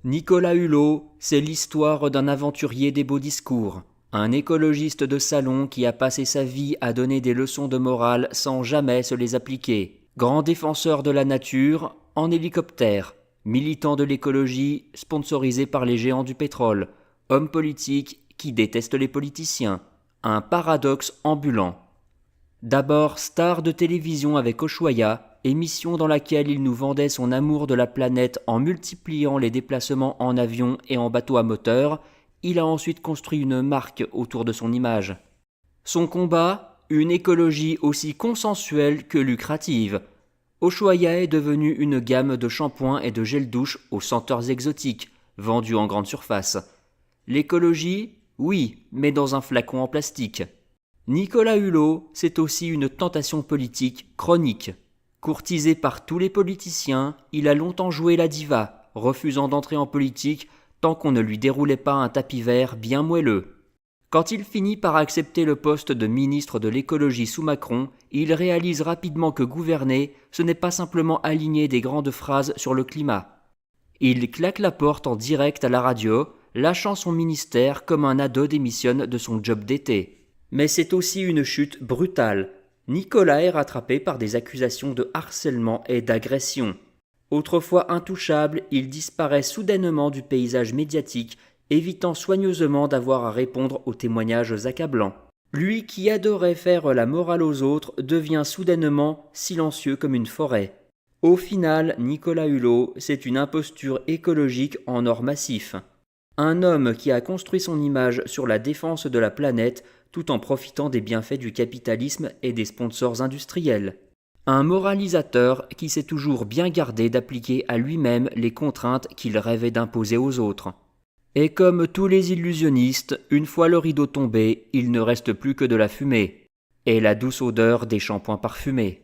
Nicolas Hulot, c'est l'histoire d'un aventurier des beaux discours, un écologiste de salon qui a passé sa vie à donner des leçons de morale sans jamais se les appliquer. Grand défenseur de la nature, en hélicoptère, militant de l'écologie, sponsorisé par les géants du pétrole, homme politique qui déteste les politiciens, un paradoxe ambulant. D'abord star de télévision avec Ushuaïa, émission dans laquelle il nous vendait son amour de la planète en multipliant les déplacements en avion et en bateau à moteur, il a ensuite construit une marque autour de son image. Son combat, une écologie aussi consensuelle que lucrative. Ushuaïa est devenu une gamme de shampoings et de gel douche aux senteurs exotiques, vendus en grande surface. L'écologie, oui, mais dans un flacon en plastique. Nicolas Hulot, c'est aussi une tentation politique chronique. Courtisé par tous les politiciens, il a longtemps joué la diva, refusant d'entrer en politique tant qu'on ne lui déroulait pas un tapis vert bien moelleux. Quand il finit par accepter le poste de ministre de l'écologie sous Macron, il réalise rapidement que gouverner, ce n'est pas simplement aligner des grandes phrases sur le climat. Il claque la porte en direct à la radio, lâchant son ministère comme un ado démissionne de son job d'été. Mais c'est aussi une chute brutale. Nicolas est rattrapé par des accusations de harcèlement et d'agression. Autrefois intouchable, il disparaît soudainement du paysage médiatique, évitant soigneusement d'avoir à répondre aux témoignages accablants. Lui qui adorait faire la morale aux autres devient soudainement silencieux comme une forêt. Au final, Nicolas Hulot, c'est une imposture écologique en or massif. Un homme qui a construit son image sur la défense de la planète tout en profitant des bienfaits du capitalisme et des sponsors industriels. Un moralisateur qui s'est toujours bien gardé d'appliquer à lui-même les contraintes qu'il rêvait d'imposer aux autres. Et comme tous les illusionnistes, une fois le rideau tombé, il ne reste plus que de la fumée et la douce odeur des shampoings parfumés.